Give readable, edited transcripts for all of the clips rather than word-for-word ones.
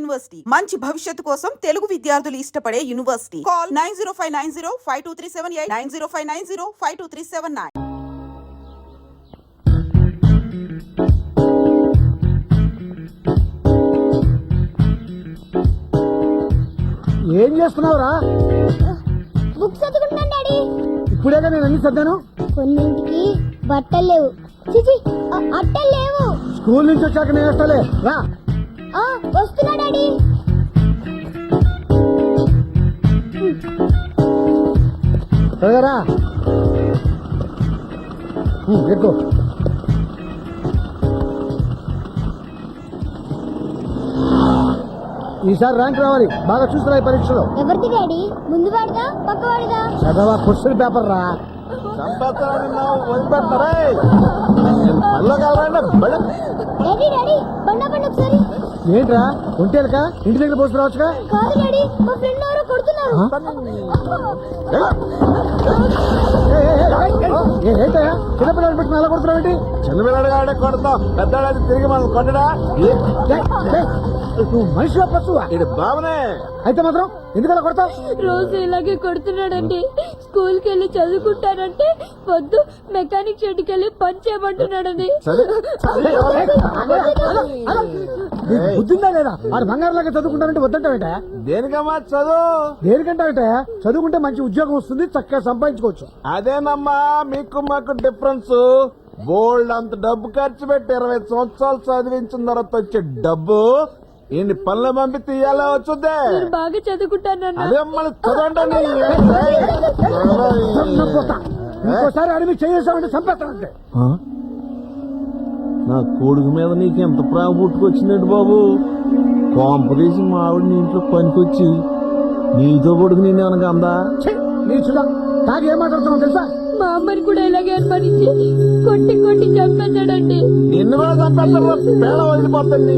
University మంచి భవిష్యత్తు కోసం తెలుగు విద్యార్థులు ఇష్టపడే యూనివర్సిటీ. కాల్ 9059052378 9059052379. ఏం చేస్తున్నావురా? బుక్స్ చదువుకుంటున్నాను డాడీ. ఇప్పుడేగా నేను అన్ని చదివాను. కొన్నింటికి బట్టలు లేవు, చిచి అట్టలు లేవు. స్కూల్ నుంచి వచ్చాక నేను వస్తాలే రా. వస్తున్నా డాడీ. త్వరగా రా. ఎక్కువ ఈసారి ర్యాంక్ రావాలి. బాగా చూస్తున్నా ఈ పరీక్షలో. ఎవరిది డాడీ? ముందు వాడిదా పక్క వాడిదా? చదవా క్వశ్చన్ పేపర్ రా. డాడీ డాడీ బండి ఒకసారి. ఏంట్రా ఒంటేలక ఇంటి దగ్గర పోసుకురావచ్చుగా? కాదు డాడీ, మా ఫ్రెండ్ ఎవరో కొడుతున్నారు. ఏంటయ్యా చిన్నపిల్లలు పెట్టుకుని ఎలా కొడుతున్నావేంటి? చిన్నపిల్లడు కొడతాం, పెద్దాడు తిరిగి మనం కొట్టడా? నువ్వు మనిషిలో పశువా? ఇది బాబనే. అయితే మాత్రం ఎందుకలా కొడతావు? రోజు ఇలాగే కొడుతున్నాడండి. స్కూల్ కి వెళ్ళి చదువుకుంటానంటే వద్దు, మెకానిక్ షెడ్కి వెళ్ళి పని చేయమంటున్నాడండి. బుద్ధిందా లేదా? ఆడు బంగారులాగా చదువుకుంటానంటే వద్దంటావేంటా? దేనికమ్మా చదువు? దేనికంటావేంటా? చదువుకుంటే మంచి ఉద్యోగం వస్తుంది, చక్కగా సంపాదించుకోవచ్చు. అదేనమ్మా మీకు మాకు డిఫరెన్స్. బోల్డ్ అంత డబ్బు ఖర్చు పెట్టి 20 సంవత్సరాలు చదివించిన తర్వాత వచ్చే డబ్బు ఈయన్ని పనులు పంపి తీయాలో వచ్చుద్దే. బాగా చదువుకుంటానన్నా. అదే మళ్ళీ చదవండి. ఇంకోసారి అడిగి చేసామంటే చంపేస్తానంటే. నా కొడుకు మీద నీకు ఎంత ప్రేమ పుట్టుకొచ్చినట్టు బాబు. కాంపదీసి మా ఆవిడ నీ ఇంట్లో పనికొచ్చి నీతో కొడుకు నేను ఏమనగా అందా? నీచుడా, తాగి ఏం మాట్లాడుతున్నావు తెలుసా? మా అమ్మని కూడా ఇలాగే అనుమానించి కొట్టి కొట్టి చంపేశాడండి. నిన్ను కూడా చంపేస్తారు, పేడ వదిలిపోతుంది.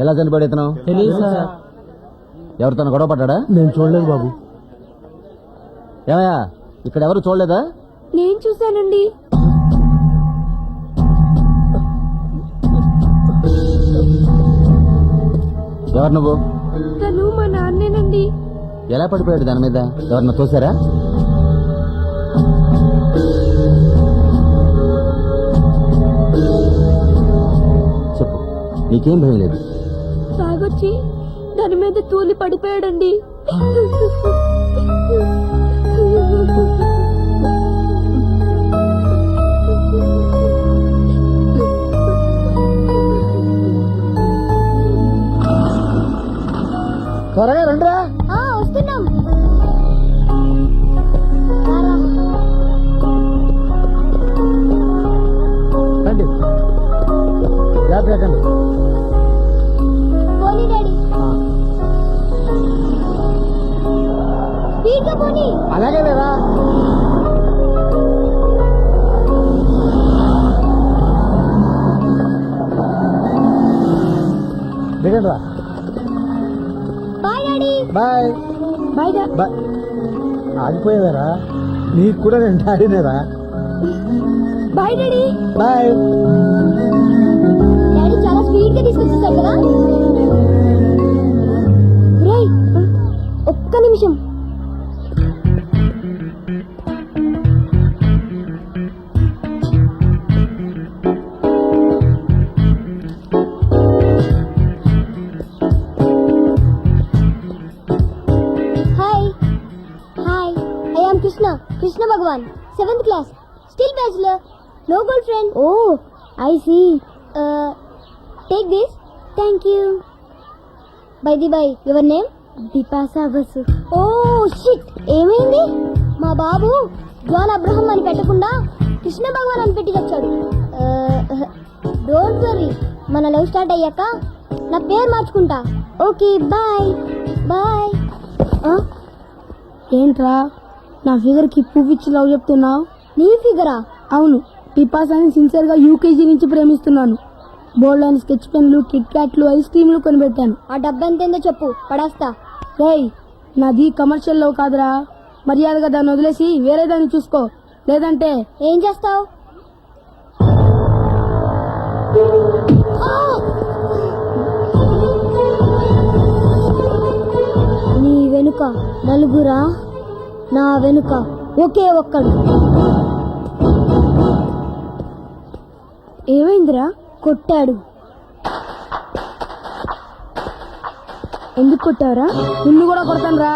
ఎలా చనిపోయాడు ఇతను? ఎవరితో గొడవ పడ్డా? నేను చూడలేదు బాబు. ఏమయ్యా ఇక్కడ ఎవరు చూడలేదా? నేను చూశానండి. ఎవరు నువ్వు? తను మా నాన్నేనండి. ఎలా పడిపోయాడు దాని మీద? ఎవరన్నా తోసారా? చెప్పు, నీకేం భయం లేదు? తాగొచ్చి దాని మీద తూలి పడిపోయాడండి. త్వరగా రండిరా. వస్తున్నాం. రండి, జాగ్రత్త. పోనీ డాడీ, స్పీడ్గా పోనీ. అలాగే లేదా? దిగండి రా. Bye daddy. Bye bye bye. ఆగిపోయేవారా? నీకు కూడా నేను డాడీనేరా. Bye daddy. బాయ్. డాడీ చాలా స్పీడ్ గా తీసుకొచ్చేసాడు కదా. రేయ్, ఒక్క నిమిషం. Krishna Bhagwan, 7th class, still bachelor, no girlfriend. Oh, I see. Take this. Thank you. By the by, your name? Dipasa Vasu. Oh shit, ఏమైంది? మా బాబు జాన్ అబ్రహం అని పెట్టకుండా కృష్ణ భగవాన్ అని పెట్టి తెచ్చాడు. డోంట్ వరీ, మన లవ్ స్టార్ట్ అయ్యాక నా పేరు మార్చుకుంటా. Okay bye bye. ఏంట్రా నా ఫిగర్కి పువ్వు ఇచ్చి లవ్ చెప్తున్నావు? నీ ఫిగరా? అవును, పిపాసాని సిన్సియర్గా యూకేజీ నుంచి ప్రేమిస్తున్నాను. బోల్డ్ అని స్కెచ్ పెన్లు, కిట్ క్యాట్లు, ఐస్ క్రీమ్లు కొనిపెట్టాను. ఆ డబ్బు ఎంతేందో చెప్పు, పడేస్తా. రేయ్, నాది కమర్షియల్ లవ్ కాదురా. మర్యాదగా దాన్ని వదిలేసి వేరే దాన్ని చూసుకో, లేదంటే ఏం చేస్తావు? నీ వెనుక నలుగురా, నా వెనుక ఒకే ఒక్కడు. ఏమైందిరా? కొట్టాడు. ఎందుకు కొట్టావురా? నిన్ను కూడా కొడతాను రా.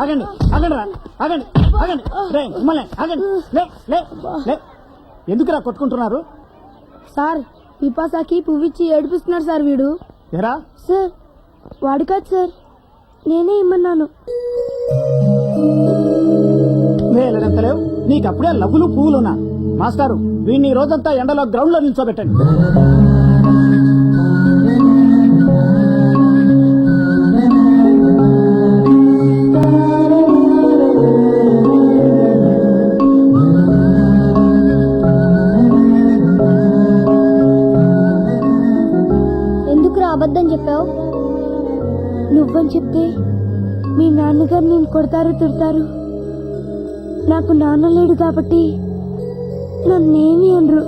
ఆగండి ఆగండి రా, ఆగండి ఆగండి. ఎందుకురా కొట్టుకుంటున్నారు? సార్, పిపాసాకి పువ్విచ్చి ఏడిపిస్తున్నాడు సార్ వీడు. ఎరా సార్? వాడు కాదు సార్, నేనే ఇమ్మన్నాను. లేవు, నీకు అప్పుడే లవ్వులు పువ్వులున్నా. మాస్టారు, వీడిని రోజంతా ఎండలో గ్రౌండ్ లో నిల్చోబెట్టండి. అబద్ధం చెప్పావు? నువ్వని చెప్తే మీ నాన్నగారు నేను కొడతారు, తిడతారు. నాకు నాన్న లేడు కాబట్టి నన్నేమి అనరు.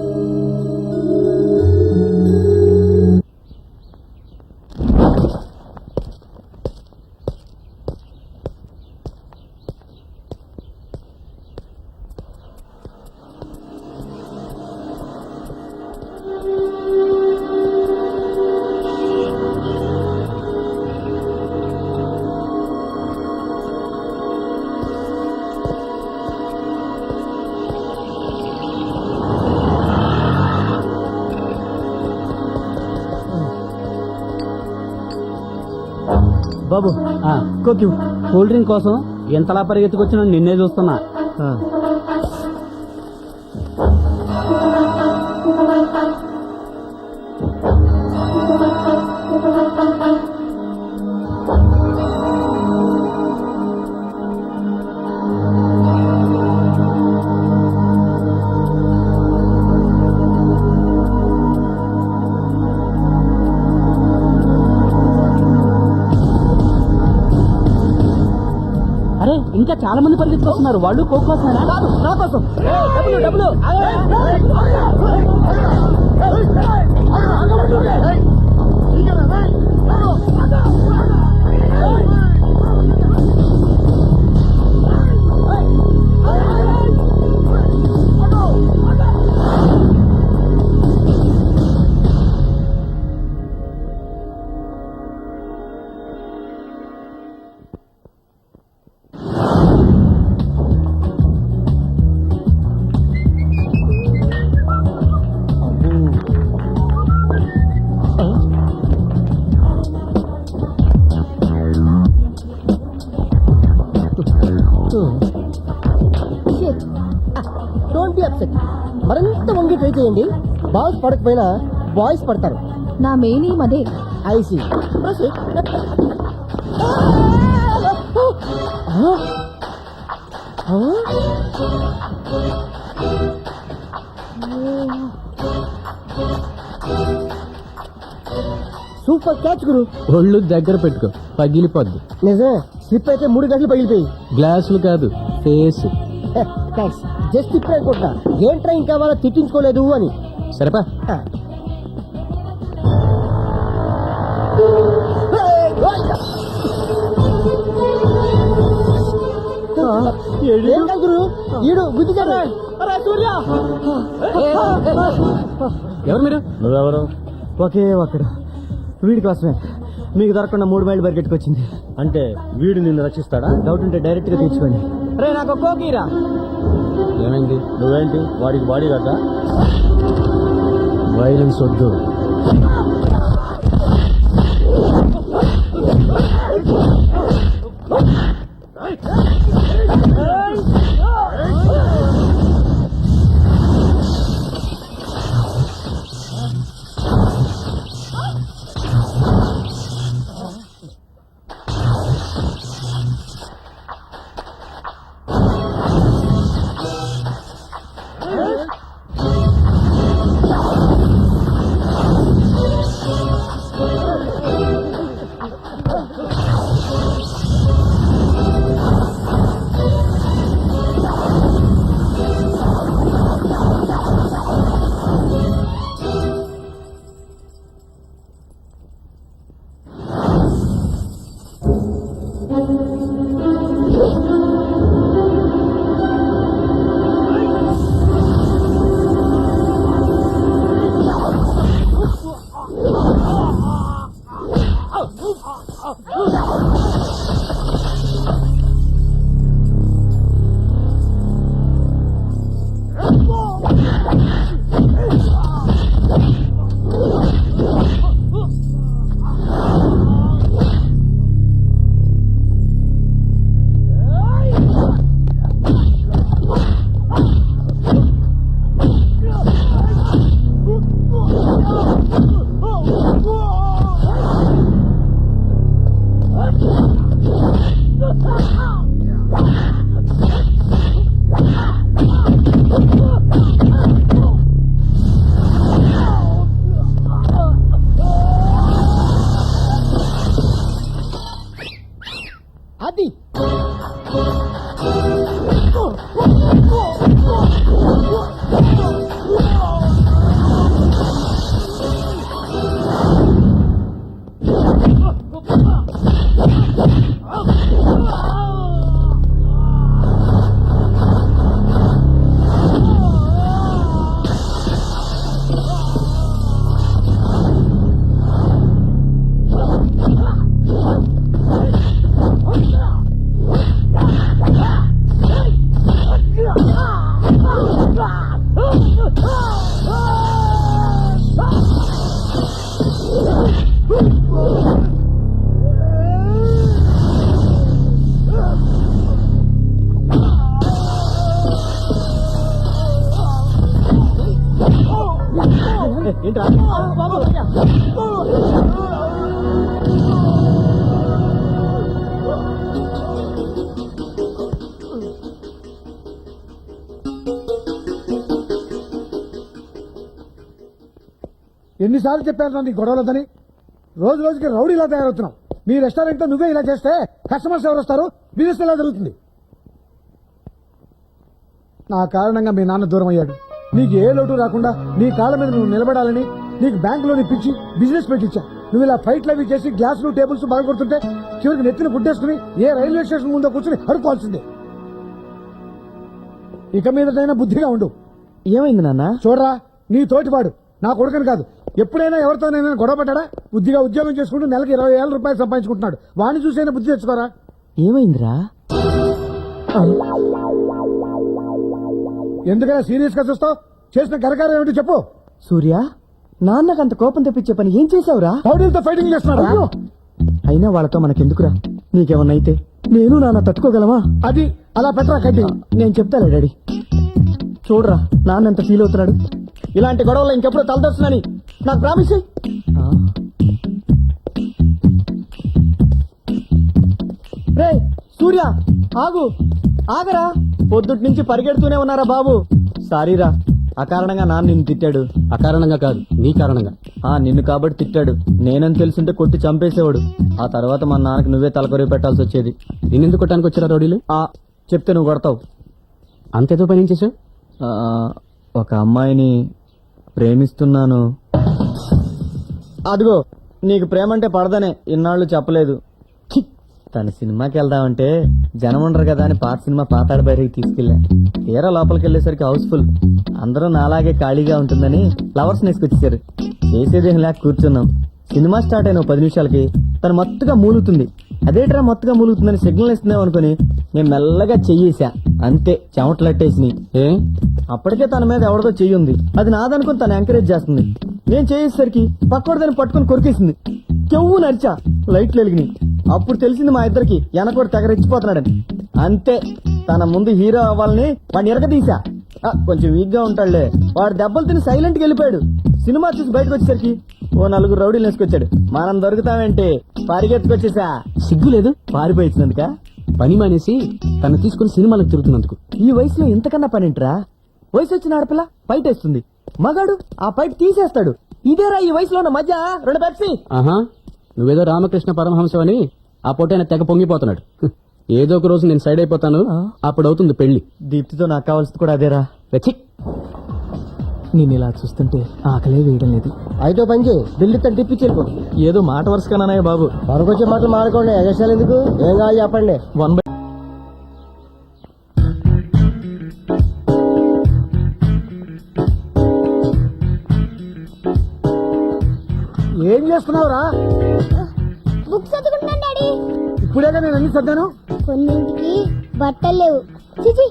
బాబు, కూల్ డ్రింక్ కోసం ఎంతలా పరిగెత్తుకొచ్చినా నిన్నే చూస్తున్నా. ఇంకా చాలా మంది పరిగెత్తుకొస్తున్నారు. వాళ్ళు కోక్ కోసమేనా? నా కోసం. డబ్బులు మరింత వంగి ట్రై చేయండి. బాయ్స్ పడకపోయినా బాయ్స్ పడతారు. నా మెయిన్ ఏం అదే. ఐసీ సూపర్ క్యాచ్ గురు. ఒళ్ళు దగ్గర పెట్టుకో, పగిలిపోద్ది. నిజమే, స్లిప్ అయితే 3 గంటలు పగిలిపోయి. గ్లాసులు కాదు, ఫేస్. థ్యాంక్స్. జస్ట్ ఇప్పుడే కొట్టా ఏంట్రా ఇంకా వాళ్ళ తిట్టించుకోలేదు అని. సరేపా. ఏం కాదు గురు, ఈడు గుద్దిచాడు. ఎవరు మీరు? నువ్వెవరు? ఒకే ఒక్కడు వీడి కోసమే మీకు దొరకకుండా 3 మైళ్ళు పరిగెట్టుకొచ్చింది. అంటే వీడు నిన్ను రక్షిస్తాడా? డౌట్ ఉంటే డైరెక్ట్ గా తెచ్చుకోండి. రే నాకు కోకీరా. ఏమైంది? నువ్వేంటి వాడికి బాడీ కదా? వైలెన్స్ వద్దు. అది ఏంట్రా? ఎన్నిసార్లు చెప్పాను నీ గొడవలొద్దని? రోజు రోజుకి రౌడీలా తయారవుతున్నావు. మీ రెస్టారెంట్ లో నువ్వే ఇలా చేస్తే కస్టమర్స్ ఎవరు వస్తారు? బిజినెస్ ఎలా జరుగుతుంది? నా కారణంగా మీ నాన్న దూరం అయ్యాడు. నీకు ఏ లోటు రాకుండా నీ కాళ్ళ మీద నువ్వు నిలబడాలని నీకు బ్యాంకులోని పిచ్చి బిజినెస్ పెట్టించా. నువ్వు ఇలా ఫైట్లు అవి చేసి గ్లాసులు టేబుల్స్ బాగా కొడుతుంటే చివరికి నెత్తిని గుడ్డేసుకుని ఏ రైల్వే స్టేషన్ ముందో కూర్చుని అడుకోవాల్సిందే. ఇక మీదటైనా బుద్ధిగా ఉండు. ఏమైంది నాన్న? చూడరా, నీ తోటివాడు నా కొడుకుని కాదు, ఎప్పుడైనా ఎవరితోనైనా గొడవ పడ్డా? బుద్ధిగా ఉద్యోగం చేసుకుంటూ నెలకి 20,000 రూపాయలు సంపాదించుకుంటున్నాడు. వాడిని చూసైనా బుద్ధి తెచ్చుకోరా. ఏమైందిరా? ఎందుకైనా సీరియస్ గా చూస్తావు? చేసిన కరకారం ఏమిటి చెప్పు. సూర్య, నాన్నకంత కోపం తెప్పించే పని ఏం చేసావురా? రౌడీలతో ఫైటింగ్ చేస్తున్నాడు. అయినా వాళ్ళతో మనకెందుకురా? నీకేమన్నా అయితే నేను నాన్న తట్టుకోగలమా? అది అలా పెట్టరా కట్టి. నేను చెప్తాలే డాడీ. చూడరా నాన్న ఎంత ఫీల్ అవుతున్నాడు. ఇలాంటి గొడవలు ఇంకెప్పుడు తలదొస్తుందని నాకు ప్రామిస్. రే సూర్య, ఆగు, ఆగరా. పొద్దుటి నుంచి పరిగెడుతూనే ఉన్నారా బాబు? సారీరా, అకారణంగా నాన్న నిన్ను తిట్టాడు. అకారణంగా కాదు, నీ కారణంగా. నిన్ను కాబట్టి తిట్టాడు. నేనని తెలుసుంటే కొట్టి చంపేసేవాడు. ఆ తర్వాత మా నాన్నకి నువ్వే తలకొరివి పెట్టాల్సి వచ్చేది. నిన్నెందుకు కొట్టడానికి వచ్చారా రౌడీలు? చెప్తే నువ్వు కొడతావు. అంతేదో పని ఏం చేసావు? ఆ, ఒక అమ్మాయిని ప్రేమిస్తున్నాను. అదిగో నీకు ప్రేమ అంటే పడదనే ఇన్నాళ్ళు చెప్పలేదు. ఛీ! తన సినిమాకి వెళ్దామంటే జనం ఉండరు కదా అని పాత సినిమా పాతాడు బయటికి తీసుకెళ్ళా. తీరా లోపలికి వెళ్ళేసరికి హౌస్ఫుల్. అందరూ నాలాగే ఖాళీగా ఉంటుందని ఫ్లవర్స్ నేసుకొచ్చేసారు. చేసేదేం లేక కూర్చున్నాం. సినిమా స్టార్ట్ అయిన 10 నిమిషాలకి తను మత్తుగా మూలుగుతుంది. అదేట్రా మత్తుగా మూలుగుతుందని సిగ్నల్ ఇస్తున్నాం అనుకుని నేను మెల్లగా చెయ్యేసా. అంతే, చెమటలట్టేసినాయి. ఏ అప్పటికే తన మీద ఎవరిదో చెయ్యి ఉంది. అది నాదనుకుని తను ఎంకరేజ్ చేస్తుంది. నేను చేసేసరికి పక్కోడు దాన్ని పట్టుకుని కొరికేసింది. చెవు నరిచా, లైట్లు వెలిగినాయి. అప్పుడు తెలిసింది మా ఇద్దరికి వెనకోడు తెగ రెచ్చిపోతున్నాడని. అంతే, తన ముందు హీరో అవ్వాలని వాడిని ఎరగదీశా. కొంచెం వీక్ గా ఉంటాడులే. వాడు దెబ్బలు తిని సైలెంట్ గా వెళ్ళిపోయాడు. సినిమా చూసి బయటకు వచ్చేసరికి ఓ 4 రౌడీలు వేసుకొచ్చాడు. మనం దొరుకుతామేంటి, పరిగెత్తుకొచ్చేసా. సిగ్గు లేదు? పారిపోయించినందుక పని మానేసి తను తీసుకుని సినిమాలకు తిరుగుతున్నందుకు. ఈ వయసులో ఇంతకన్నా పనింట్రా? వయసు వచ్చిన ఆడపిల్ల పైట వేస్తుంది, మగాడు ఆ పైట తీసేస్తాడు. ఇదేరా ఈ వయసులో ఉన్న మధ్య 2 పెప్సీ. ఆహా, నువ్వేదో రామకృష్ణ పరమహంసం అని ఆ పొట్టైన తెగ పొంగిపోతున్నాడు. ఏదో ఒక రోజు నేను సైడ్ అయిపోతాను, అప్పుడు అవుతుంది పెళ్లి. దీప్తితో నాకు కావాల్సింది కూడా అదేరా. రచి, నేను ఇలా చూస్తుంటే ఆకలే వేయడం లేదు. అయితే పని చేయి, బిల్లు తను తిప్పి చెల్లిపో. ఏదో మాట వరుసగానన్నాయ బాబు. వరకొచ్చే మాటలు మాడుకోండి, ఎగసాలు ఎందుకు? ఏం కావాలి చెప్పండి. 1/2 ఏం చేస్తున్నావురా? బుక్స్ చదువుకుంటున్నాను డాడీ. ఇప్పుడేగా నేను అన్ని సర్దాను. కొన్నింటికి బట్టలు లేవు. చిచి,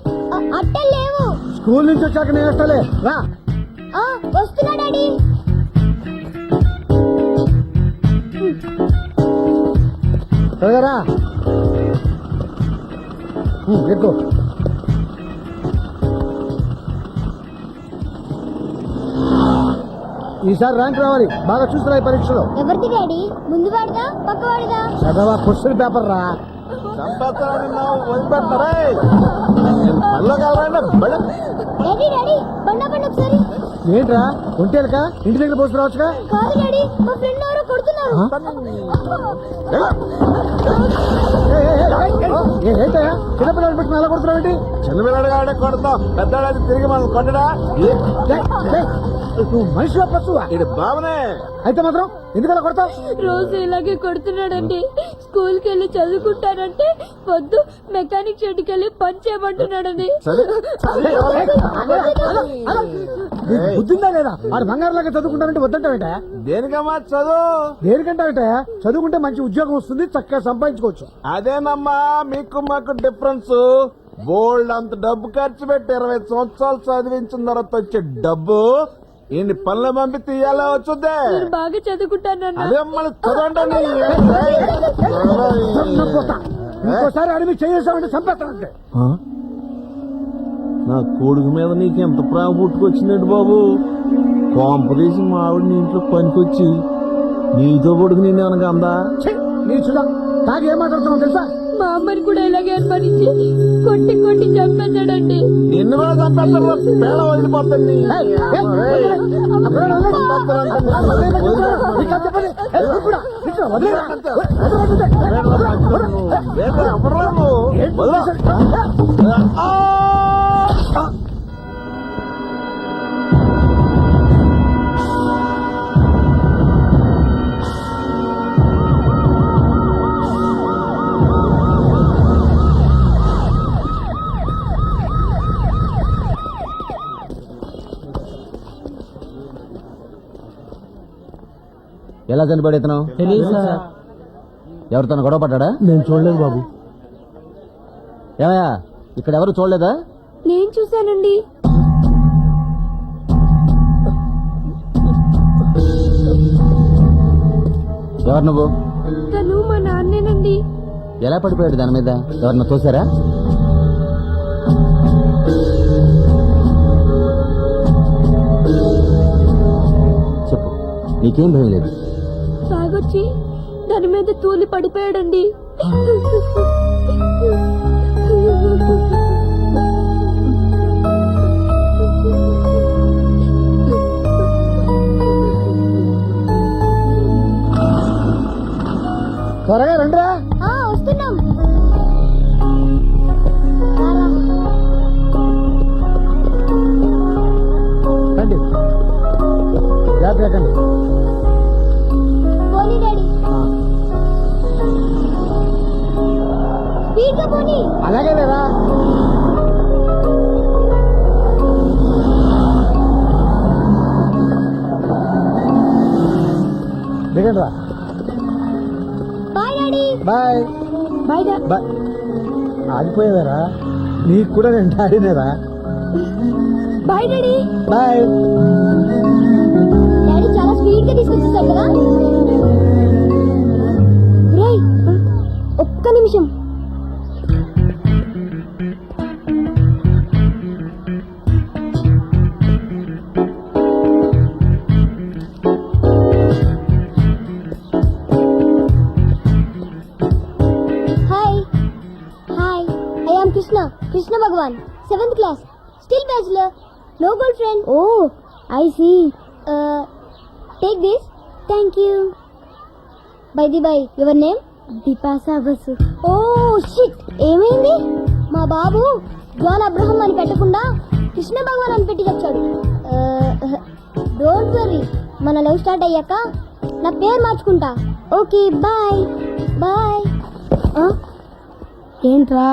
అట్టలు లేవు. స్కూల్ నుంచి వచ్చాక నేను వేస్తాలే రా. వస్తున్నా డాడీ. త్వరగా రా. ఎక్కువ ఈసారి ర్యాంక్ రావాలి. బాగా చూస్తున్నా ఈ పరీక్షలో. ఎవరిది డాడీ? ముందు వాడిదా పక్క వాడిదా? చదవా, క్వశ్చన్ పేపర్ రా. డాడీ డాడీ బండా బండి ఒకసారి. ఏంట్రా ఒంటేలక ఇంటి దగ్గర పోసుకురావచ్చుగా. కాదు డాడీ, మా ఫ్రెండ్ ఎవరో కొడుతున్నారు. ఏంటయ్యా చిన్నపిల్లలు పెట్టుకుని ఎలా కొడుతున్నావు ఏంటి? చిన్నపిల్లడు కాబట్టి కొడతాం, పెద్దవాడు తిరిగి మనం కొట్టడా? నువ్వు మనిషిగా పశువా? ఇది బావనే. అయితే మాత్రం ఎందుకలా కొడతావు? రోజు ఇలాగే కొడుతున్నాడండి. స్కూల్ కి వెళ్ళి చదువుకుంటానంటే వద్దు, మెకానిక్ షెడ్కి వెళ్ళి పని చేయమంటున్నాడండి. నీకు బుద్ధిందా లేదా? వాడు బంగారులాగా చదువుకుంటానంటే వద్దంటావేట? దేనికమ్మా చదువు? దేనికంటావేట? చదువుకుంటే మంచి ఉద్యోగం వస్తుంది, చక్కగా సంపాదించుకోవచ్చు. అదేనమ్మా మీకు మాకు డిఫరెన్స్. బోల్డ్ అంత డబ్బు ఖర్చు పెట్టి 20 సంవత్సరాలు చదివించిన తర్వాత వచ్చే డబ్బు ఇన్ని పనులు పంపి తీయాలా వచ్చుద్దే. నేను బాగా చదువుకుంటానన్నా. అదే మళ్ళీ చదవండి. ఇంకోసారి అడిగి చేసామంటే చంపేస్తానంటే. నా కొడుకు మీద నీకు ఎంత ప్రేమ పుట్టుకొచ్చిందండి బాబు. కాంపదీసి మా ఆవిడ నీ ఇంట్లో పనికొచ్చి నీతో కొడుకు నేనేమనగా అందా? నీ చూడ తాగి ఏం మాట్లాడుతున్నావు తెలుసా? మా అమ్మని కూడా ఇలాగే అనుమానించి కొట్టి కొట్టి చంపేశాడండి. నిన్ను కూడా చంపేస్తాను, పేడ వదిలిపోతుంది. ఎలా చనిపోయాడు ఇతను? ఎవరితో గొడవ పడ్డా? నేను చూడలేదు బాబు. ఏమయ్యా, ఇక్కడ ఎవరు చూడలేదా? నేను చూశానండి. ఎవరు నువ్వు? తను మా నాన్నేనండి. ఎలా పడిపోయాడు దాని మీద? ఎవరన్నా తోసారా? చెప్పు, నీకేం భయం లేదు? తాగొచ్చి దాని మీద తూలి పడిపోయాడండి. త్వరగా రండిరా. వస్తున్నాం. జాగ్రత్త ఎక్కండి. పోనీ డాడీ స్పీడ్ గా పోనీ. అలాగే లేరా దిగండి రా. Bye daddy. Bye bye daddy. Bye. ఆగిపోయేవారా? నీకు కూడా నేను డాడీనేరా. Bye daddy. బాయ్. డాడీ చాలా స్పీడ్ గా తీసుకొచ్చేసాడు కదా. రేయ్ ఒక్క నిమిషం. Hi hi I am Krishna Bhagavan 7th class still bachelor no girl friend. Oh I see. Take this. Thank you. By the by your name? Bipasha Basu. Oh shit ఏమైంది? మా బాబు జాన్ అబ్రహం అని పెట్టకుండా కృష్ణ భగవాన్ అని పెట్టి వచ్చాడు. డోంట్ వరీ, మన లవ్ స్టార్ట్ అయ్యాక నా పేరు మార్చుకుంటా. Okay bye bye. ఏంట్రా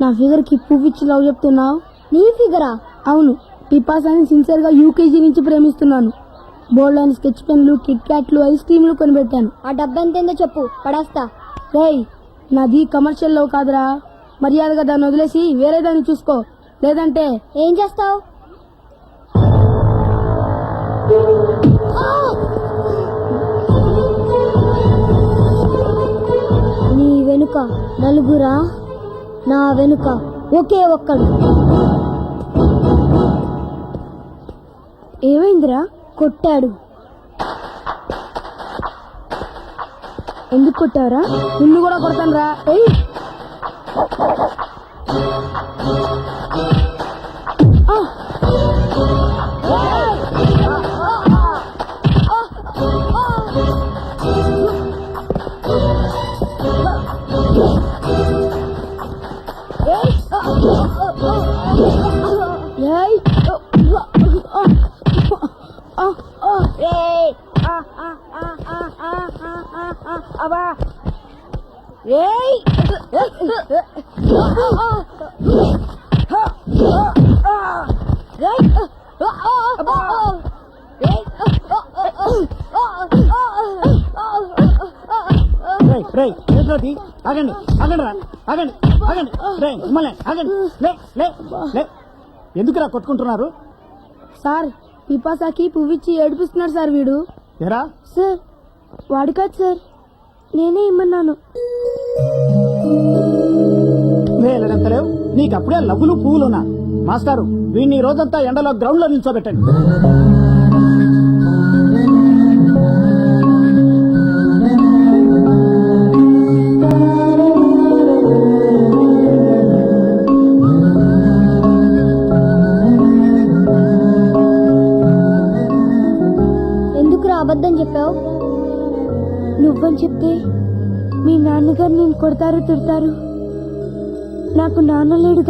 నా ఫిగర్ కి పువ్వు ఇచ్చి లవ్ చెప్తున్నావు? నీ ఫిగరా? అవును, పిపాసాని సిన్సియర్ గా యూకేజీ నుంచి ప్రేమిస్తున్నాను. బోల్డ్ అని స్కెచ్ పెన్లు, కిట్ క్యాట్లు, ఐస్ క్రీమ్లు కొనిపెట్టాను. ఆ డబ్బు ఎంతేందో చెప్పు, పడేస్తా. రేయ్ నాది కమర్షియల్ లవ్ కాదురా. మర్యాదగా దాన్ని వదిలేసి వేరే దాన్ని చూసుకో, లేదంటే ఏం చేస్తావు? నీ వెనుక నలుగురా, నా వెనుక ఒకే ఒక్కడు. ఏమైందిరా? కొట్టాడు. ఎందుకు కొట్టావురా? నిన్ను కూడా కొడతాను రా. ఏయ్ ఏయ్ ఆగండి ఆగండి రా, ఆగండి ఆగండి. రేయ్, మిమ్మల్ని ఆగండి. లే లే లే. ఎందుకురా కొట్టుకుంటున్నారు? సార్ పిపాసాకి పువ్విచ్చి ఏడిపిస్తున్నాడు సార్ వీడు. ఎరా సార్ వాడు కాదు సార్, నేనే ఇమ్మన్నాను. లేదంతలేవు, నీకు అప్పుడే లవ్వులు పువ్వులున్నా. మాస్టారు వీడిని ఈ రోజంతా ఎండలో గ్రౌండ్ లో నిల్చోబెట్టండి. ఎందుకురా అబద్ధం చెప్పావు? నువ్వని చెప్తే మీ నాన్నగారు నేను కొడతారు తిడతారు. నాకు నాన్న లేడు.